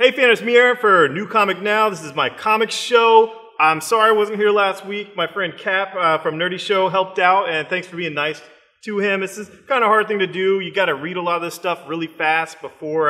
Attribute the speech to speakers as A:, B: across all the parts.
A: Hey fans, it's me Aaron for New Comic Now. This is my comic show. I'm sorry I wasn't here last week. My friend Cap from Nerdy Show helped out, and thanks for being nice to him. This is kind of a hard thing to do. You got to read a lot of this stuff really fast before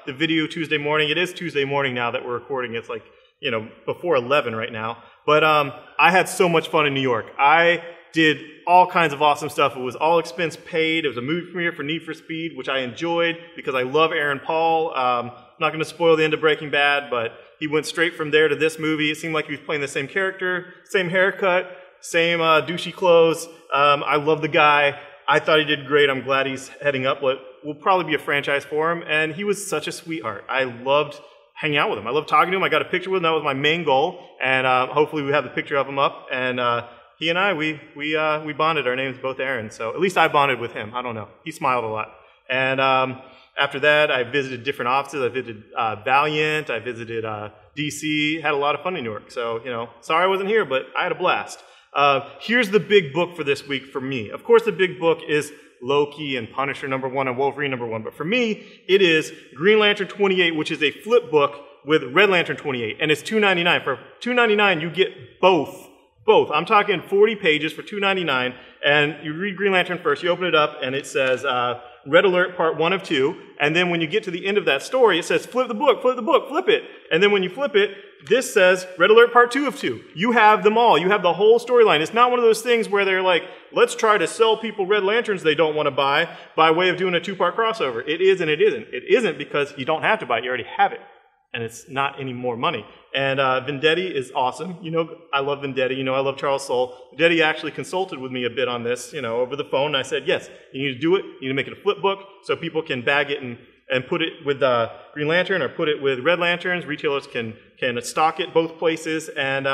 A: the video Tuesday morning. It is Tuesday morning now that we're recording. It's like, you know, before 11 right now. But I had so much fun in New York. I did all kinds of awesome stuff. It was all expense paid. It was a movie premiere for Need for Speed, which I enjoyed because I love Aaron Paul. I'm not going to spoil the end of Breaking Bad, but he went straight from there to this movie. It seemed like he was playing the same character, same haircut, same douchey clothes. I love the guy. I thought he did great. I'm glad he's heading up what will probably be a franchise for him. And he was such a sweetheart. I loved hanging out with him. I loved talking to him. I got a picture with him. That was my main goal. And hopefully we have the picture of him up. And he and I, we bonded. Our names both Aaron. So at least I bonded with him. I don't know. He smiled a lot. And after that, I visited different offices. I visited Valiant. I visited DC. Had a lot of fun in New York. So, you know, sorry I wasn't here, but I had a blast. Here's the big book for this week for me. Of course, the big book is Loki and Punisher #1 and Wolverine #1. But for me, it is Green Lantern 28, which is a flip book with Red Lantern 28. And it's $2.99. For $2.99, you get both. I'm talking 40 pages for $2.99. And you read Green Lantern first. You open it up, and it says Red Alert Part 1 of 2. And then when you get to the end of that story, it says flip the book, flip it. And then when you flip it, this says Red Alert Part 2 of 2. You have them all. You have the whole storyline. It's not one of those things where they're like, let's try to sell people Red Lanterns they don't want to buy by way of doing a two-part crossover. It is and it isn't. It isn't because you don't have to buy it. You already have it. And it's not any more money. And Vendetti is awesome. You know, I love Vendetti. You know, I love Charles Soule. Vendetti actually consulted with me a bit on this, you know, over the phone. And I said, yes, you need to do it. You need to make it a flip book so people can bag it and put it with Green Lantern or put it with Red Lanterns. Retailers can stock it both places. And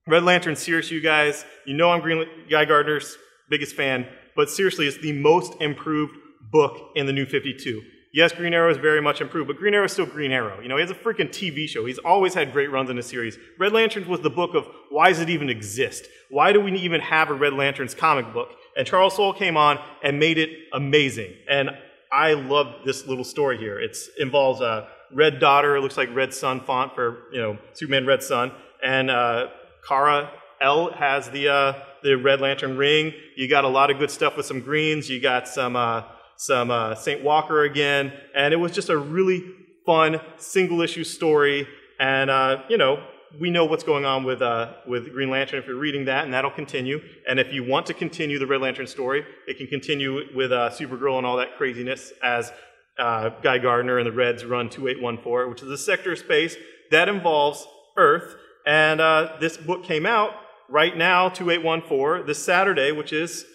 A: Red Lantern, seriously, you guys, you know I'm Guy Gardner's biggest fan. But seriously, it's the most improved book in the New 52. Yes, Green Arrow is very much improved, but Green Arrow is still Green Arrow. You know, he has a freaking TV show. He's always had great runs in the series. Red Lanterns was the book of why does it even exist? Why do we even have a Red Lanterns comic book? And Charles Soule came on and made it amazing. And I love this little story here. It involves a red daughter. It looks like red sun font for, you know, Superman Red Sun. And Kara L has the Red Lantern ring. You got a lot of good stuff with some greens. You got some St. Walker again, and it was just a really fun single-issue story. And you know, we know what's going on with Green Lantern if you're reading that, and that'll continue. And if you want to continue the Red Lantern story, it can continue with Supergirl and all that craziness as Guy Gardner and the Reds run 2814, which is a sector of space that involves Earth. And this book came out right now, 2814, this Saturday, which is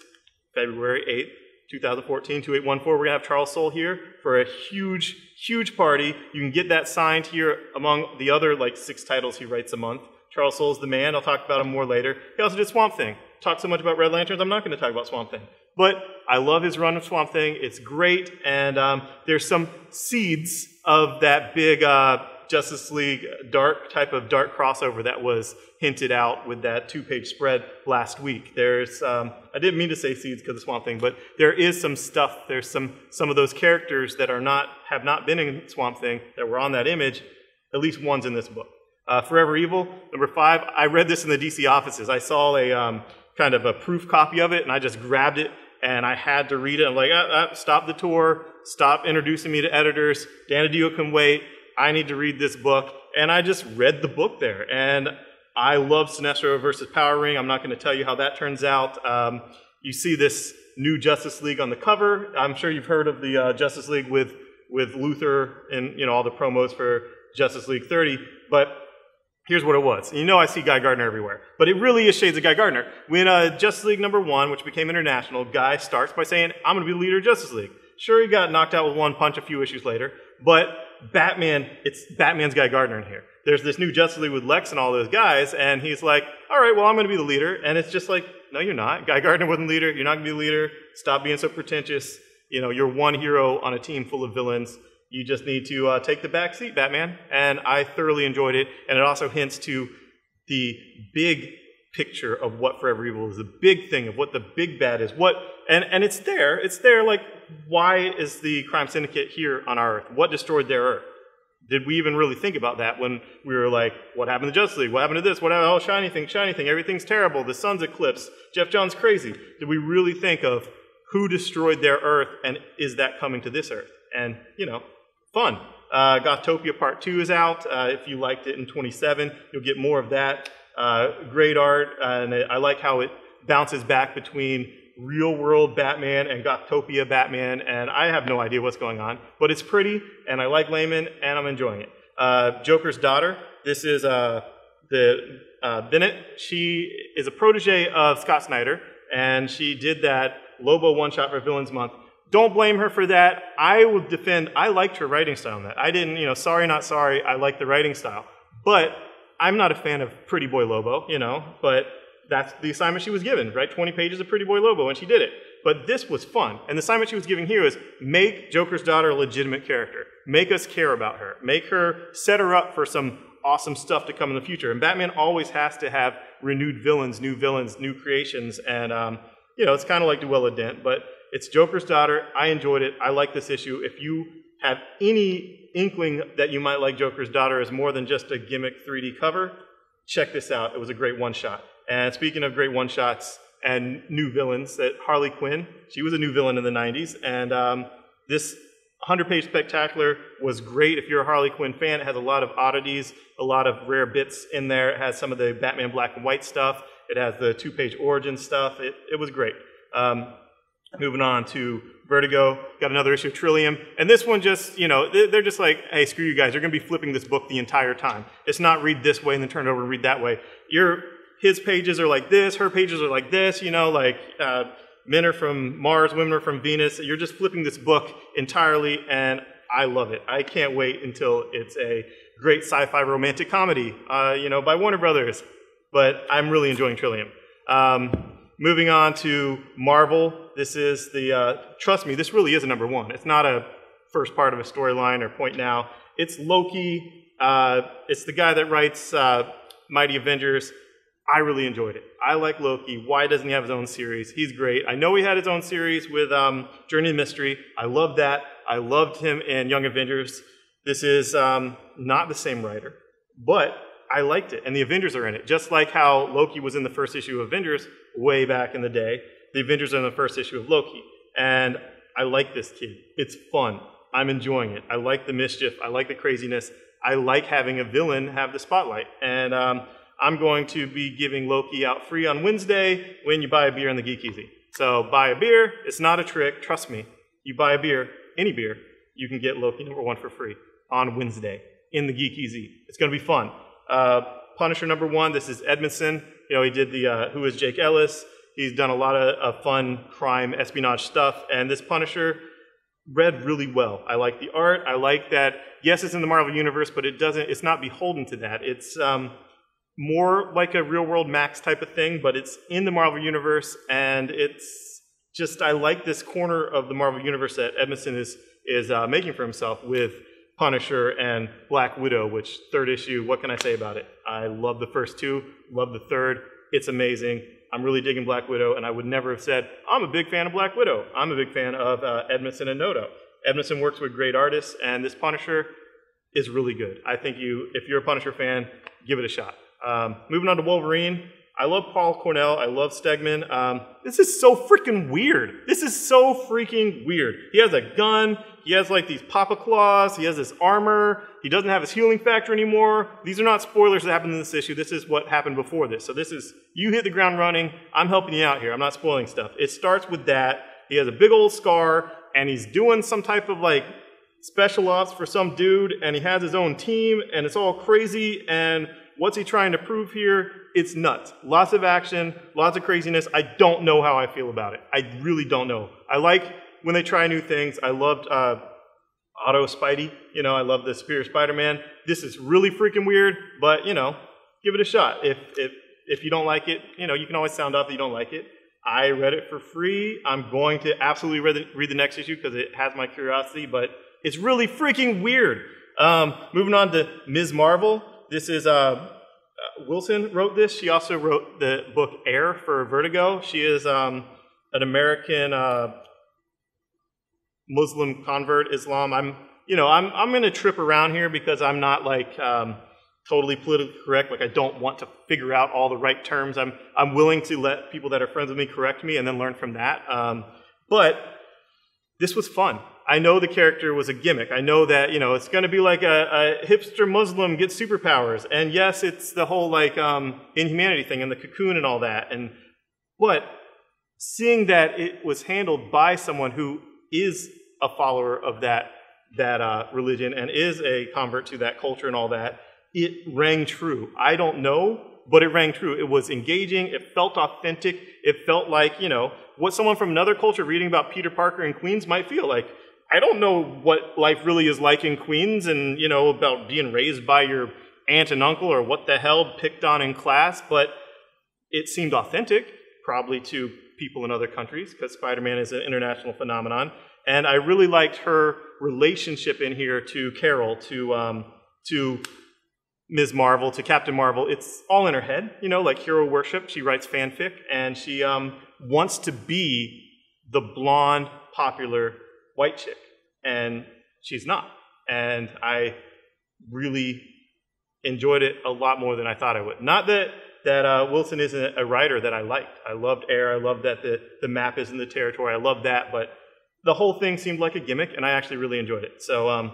A: February 8th. 2014, 2814. We're going to have Charles Soule here for a huge, huge party. You can get that signed here among the other, like, 6 titles he writes a month. Charles Soule's the man. I'll talk about him more later. He also did Swamp Thing. Talked so much about Red Lanterns, I'm not going to talk about Swamp Thing. But I love his run of Swamp Thing. It's great. And there's some seeds of that big Justice League dark crossover that was hinted out with that 2-page spread last week. There's I didn't mean to say seeds because of Swamp Thing, but there is some stuff. There's some of those characters that have not been in Swamp Thing that were on that image. At least one's in this book. Forever Evil #5. I read this in the DC offices. I saw a kind of a proof copy of it, and I just grabbed it and I had to read it. I'm like, stop the tour, stop introducing me to editors. Dan Adio can wait. I need to read this book. And I just read the book there. And I love Sinestro versus Power Ring. I'm not going to tell you how that turns out. You see this new Justice League on the cover. I'm sure you've heard of the Justice League with Luthor and, you know, all the promos for Justice League 30. But here's what it was. You know I see Guy Gardner everywhere. But it really is shades of Guy Gardner. When Justice League #1, which became international, Guy starts by saying, I'm going to be the leader of Justice League. Sure, he got knocked out with one punch a few issues later. But it's Batman's Guy Gardner in here. There's this new Justice League with Lex and all those guys, and he's like, all right, well, I'm going to be the leader. And it's just like, no, you're not. Guy Gardner wasn't the leader. You're not going to be the leader. Stop being so pretentious. You know, you're one hero on a team full of villains. You just need to take the back seat, Batman. And I thoroughly enjoyed it. And it also hints to the big picture of what Forever Evil is, the big thing of what the big bad is. And it's there. It's there, like, why is the crime syndicate here on our Earth? What destroyed their Earth? Did we even really think about that when we were like, what happened to Justice League? What happened to this? What happened? Oh, shiny thing, everything's terrible. The sun's eclipsed. Jeff Johns crazy. Did we really think of who destroyed their Earth, and is that coming to this Earth? And, you know, fun. Gothtopia Part 2 is out. If you liked it in 27, you'll get more of that. Great art, and I like how it bounces back between real-world Batman and Gothtopia Batman, and I have no idea what's going on, but it's pretty, and I like Layman, and I'm enjoying it. Joker's Daughter, this is Bennett. She is a protege of Scott Snyder, and she did that Lobo one-shot for Villains Month. Don't blame her for that. I would defend, I liked her writing style in that. I didn't, you know, sorry not sorry, I like the writing style. But I'm not a fan of Pretty Boy Lobo, you know, but that's the assignment she was given, right? 20 pages of Pretty Boy Lobo, and she did it. But this was fun. And the assignment she was giving here is make Joker's Daughter a legitimate character. Make us care about her. Make her, set her up for some awesome stuff to come in the future. And Batman always has to have renewed villains, new creations. And, you know, it's kind of like Duella Dent, but it's Joker's Daughter. I enjoyed it. I like this issue. If you have any inkling that you might like Joker's Daughter as more than just a gimmick 3D cover, check this out. It was a great one-shot. And speaking of great one-shots and new villains, that Harley Quinn, she was a new villain in the 90s, and this 100-page spectacular was great. If you're a Harley Quinn fan, it has a lot of oddities, a lot of rare bits in there. It has some of the Batman black and white stuff. It has the 2-page origin stuff. It was great. Moving on to Vertigo, got another issue of TRILLIUM, and this one just, you know, they're just like, hey, screw you guys, you're going to be flipping this book the entire time. It's not read this way and then turn it over and read that way. His pages are like this, her pages are like this, you know, like men are from Mars, women are from Venus. You're just flipping this book entirely, and I love it. I can't wait until it's a great sci-fi romantic comedy, you know, by Warner Brothers. But I'm really enjoying TRILLIUM. Moving on to Marvel, this is the, trust me, this really is a #1. It's not a first part of a storyline or point now. It's Loki. It's the guy that writes Mighty Avengers. I really enjoyed it. I like Loki. Why doesn't he have his own series? He's great. I know he had his own series with Journey of Mystery. I love that. I loved him in Young Avengers. This is not the same writer, but I liked it. And the Avengers are in it. Just like how Loki was in the first issue of Avengers way back in the day, the Avengers are in the first issue of Loki. And I like this kid. It's fun. I'm enjoying it. I like the mischief. I like the craziness. I like having a villain have the spotlight. And I'm going to be giving Loki out free on Wednesday when you buy a beer in the Geek Easy. So buy a beer. It's not a trick. Trust me. You buy a beer, any beer, you can get Loki #1 for free on Wednesday in the Geek Easy. It's going to be fun. Punisher #1, this is Edmonson. You know, he did the Who is Jake Ellis. He's done a lot of fun crime espionage stuff. And this Punisher read really well. I like the art. I like that, yes, it's in the Marvel Universe, but it's not beholden to that. It's more like a real-world Max type of thing, but it's in the Marvel Universe, and it's just, I like this corner of the Marvel Universe that Edmondson is making for himself with Punisher and Black Widow, which 3rd issue, what can I say about it? I love the first 2, love the 3rd. It's amazing. I'm really digging Black Widow, and I would never have said, I'm a big fan of Black Widow. I'm a big fan of Edmondson and Noto. Edmondson works with great artists, and this Punisher is really good. I think if you're a Punisher fan, give it a shot. Moving on to Wolverine, I love Paul Cornell, I love Stegman. This is so freaking weird. This is so freaking weird. He has a gun, he has like these Papa Claws, he has this armor, he doesn't have his healing factor anymore. These are not spoilers that happened in this issue, this is what happened before this. So this is, you hit the ground running, I'm helping you out here, I'm not spoiling stuff. It starts with that, he has a big old scar, and he's doing some type of like special ops for some dude, and he has his own team, and it's all crazy, and what's he trying to prove here? It's nuts. Lots of action, lots of craziness. I don't know how I feel about it. I really don't know. I like when they try new things. I loved Otto Spidey. You know, I love the Superior Spider-Man. This is really freaking weird, but, you know, give it a shot. If you don't like it, you know, you can always sound off that you don't like it. I read it for free. I'm going to absolutely read the next issue because it has my curiosity, but it's really freaking weird. Moving on to Ms. Marvel. This is, Wilson wrote this. She also wrote the book Air for Vertigo. She is an American Muslim convert, Islam. I'm I'm going to trip around here because I'm not like totally politically correct. Like I don't want to figure out all the right terms. I'm willing to let people that are friends with me correct me and then learn from that. But this was fun. I know the character was a gimmick. I know that, it's going to be like a hipster Muslim gets superpowers. And yes, it's the whole like inhumanity thing and the cocoon and all that. But seeing that it was handled by someone who is a follower of that religion and is a convert to that culture and all that, it rang true. I don't know, but it rang true. It was engaging. It felt authentic. It felt like, what someone from another culture reading about Peter Parker in Queens might feel like. I don't know what life really is like in Queens and, about being raised by your aunt and uncle or what the hell picked on in class, but it seemed authentic, probably to people in other countries, because Spider-Man is an international phenomenon. And I really liked her relationship in here to Carol, to Ms. Marvel, to Captain Marvel. It's all in her head, like hero worship. She writes fanfic, and she wants to be the blonde, popular white chick, and she's not. And I really enjoyed it a lot more than I thought I would. Not that Wilson isn't a writer that I liked. I loved Air. I loved that the map is in the territory. I loved that, but the whole thing seemed like a gimmick, and I actually really enjoyed it. So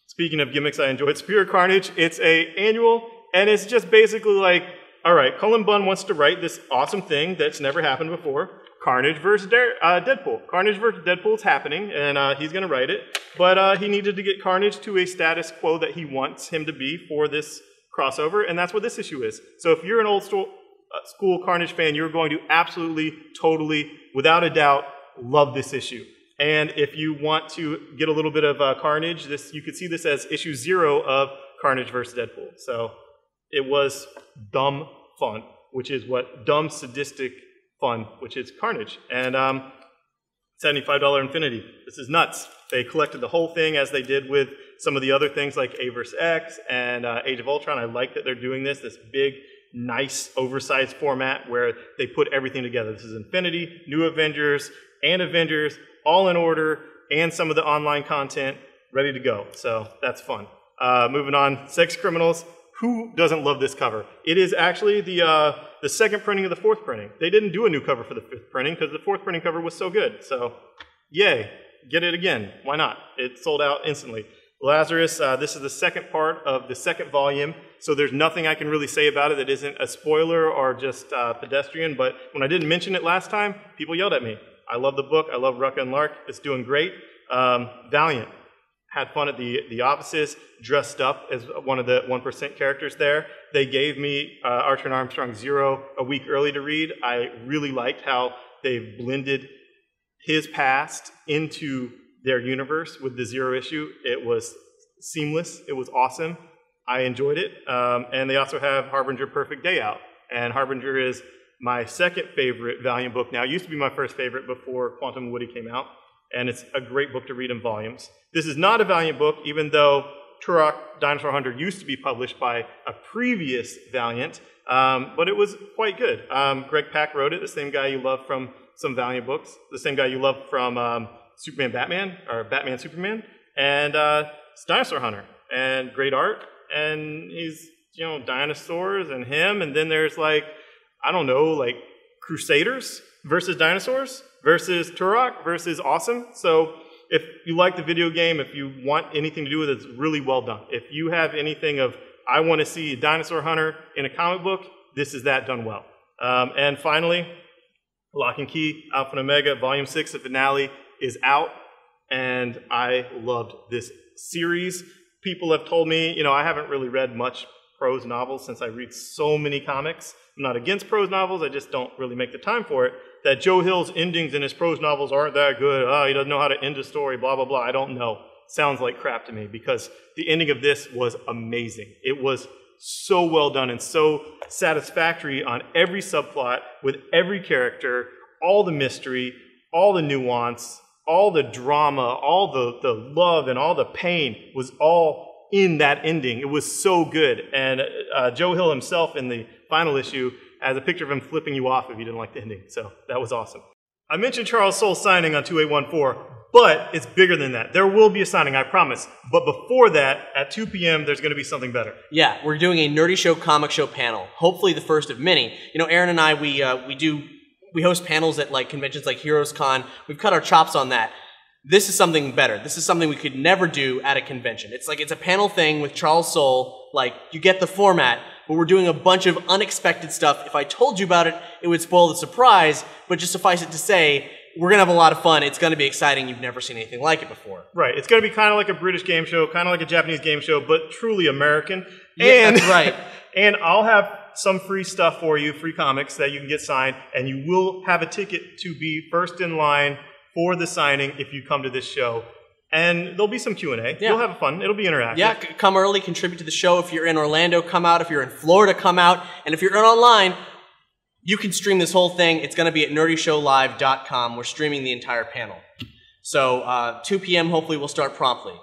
A: speaking of gimmicks, I enjoyed Spirit Carnage. It's an annual, and it's just basically like, all right, Cullen Bunn wants to write this awesome thing that's never happened before. Carnage versus Deadpool. Carnage versus Deadpool is happening, and he's going to write it. But he needed to get Carnage to a status quo that he wants him to be for this crossover, and that's what this issue is. So if you're an old school Carnage fan, you're going to absolutely, totally, without a doubt, love this issue. And if you want to get a little bit of Carnage, you could see this as issue 0 of Carnage versus Deadpool. So it was dumb fun, which is what dumb, sadistic fun, which is Carnage. And $75 Infinity. This is nuts. They collected the whole thing as they did with some of the other things like A vs. X and Age of Ultron. I like that they're doing this big, nice, oversized format where they put everything together. This is Infinity, New Avengers, and Avengers, all in order, and some of the online content ready to go. So that's fun. Moving on, Sex Criminals. Who doesn't love this cover? It is actually the second printing of the 4th printing. They didn't do a new cover for the 5th printing because the 4th printing cover was so good. So, yay. Get it again. Why not? It sold out instantly. Lazarus, this is the second part of the 2nd volume, so there's nothing I can really say about it that isn't a spoiler or just pedestrian, but when I didn't mention it last time, people yelled at me. I love the book. I love Rucka and Lark. It's doing great. Valiant. Had fun at the offices, dressed up as one of the 1% characters there. They gave me Archer and Armstrong 0 a week early to read. I really liked how they blended his past into their universe with the 0 issue. It was seamless. It was awesome. I enjoyed it. And they also have Harbinger Perfect Day out. And Harbinger is my second favorite Valiant book now. It used to be my first favorite before Quantum and Woody came out. And it's a great book to read in volumes. This is not a Valiant book, even though Turok Dinosaur Hunter used to be published by a previous Valiant, but it was quite good. Greg Pak wrote it, the same guy you love from some Valiant books, the same guy you love from Superman Batman, or Batman Superman, and it's Dinosaur Hunter, and great art, and he's, dinosaurs and him, and then there's like, I don't know, like Crusaders versus dinosaurs versus Turok versus Awesome. So if you like the video game, if you want anything to do with it, it's really well done. If you have anything of, I want to see a Dinosaur Hunter in a comic book, this is that done well. And finally, Lock and Key, Alpha and Omega, Volume 6, the finale is out, and I loved this series. People have told me, I haven't really read much prose novels since I read so many comics. I'm not against prose novels, I just don't really make the time for it. That Joe Hill's endings in his prose novels aren't that good. He doesn't know how to end a story, blah, blah, blah. I don't know. Sounds like crap to me because the ending of this was amazing. It was so well done and so satisfactory on every subplot with every character, all the mystery, all the nuance, all the drama, all the love and all the pain was all in that ending. It was so good. And Joe Hill himself in the final issue has a picture of him flipping you off if you didn't like the ending. So that was awesome. I mentioned Charles Soule signing on 2814, But it's bigger than that. There will be a signing, I promise. But before that, at 2 p.m., there's going to be something better.
B: Yeah, we're doing a Nerdy Show Comic Show panel. Hopefully the first of many. You know, Aaron and I, we host panels at like conventions like Heroes Con. We've cut our chops on that. This is something better. This is something we could never do at a convention. It's a panel thing with Charles Soule. Like, you get the format, but we're doing a bunch of unexpected stuff. If I told you about it, it would spoil the surprise, but just suffice it to say, we're going to have a lot of fun. It's going to be exciting. You've never seen anything like it before.
A: Right. It's going to be kind of like a British game show, kind of like a Japanese game show, but truly American.
B: Yeah, that's right.
A: And I'll have some free stuff for you, free comics that you can get signed, and you will have a ticket to be first in line for the signing if you come to this show. And there'll be some Q&A. Yeah. You'll have fun. It'll be interactive.
B: Yeah, come early, contribute to the show. If you're in Orlando, come out. If you're in Florida, come out. And if you're online, you can stream this whole thing. It's going to be at nerdyshowlive.com. We're streaming the entire panel. So 2 p.m. hopefully we'll start promptly.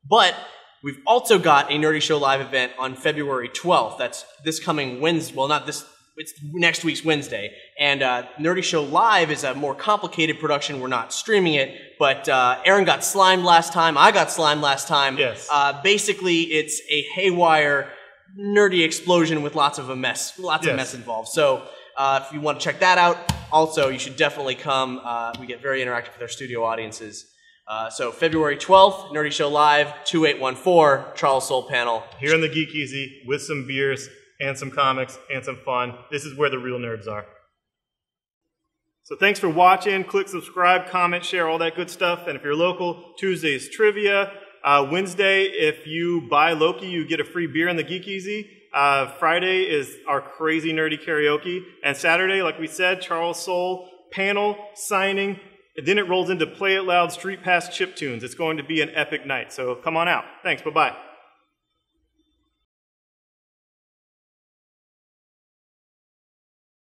B: But we've also got a Nerdy Show Live event on February 12th. That's this coming Wednesday. Well, not this. It's next week's Wednesday. And Nerdy Show Live is a more complicated production. We're not streaming it. But Aaron got slimed last time. I got slimed last time.
A: Yes.
B: Basically, it's a haywire, nerdy explosion with lots of mess involved. So if you want to check that out, also, you should definitely come. We get very interactive with our studio audiences. So February 12th, Nerdy Show Live, 2814, Charles Soule panel.
A: Here in the Geek Easy with some beers and some comics and some fun. This is where the real nerds are. So thanks for watching. Click subscribe, comment, share, all that good stuff. And if you're local, Tuesday's trivia. Wednesday, if you buy Loki, you get a free beer in the Geek Easy. Friday is our crazy nerdy karaoke. And Saturday, like we said, Charles Soule panel signing. And then it rolls into Play It Loud Street Pass chiptunes. It's going to be an epic night. So come on out. Thanks. Bye-bye.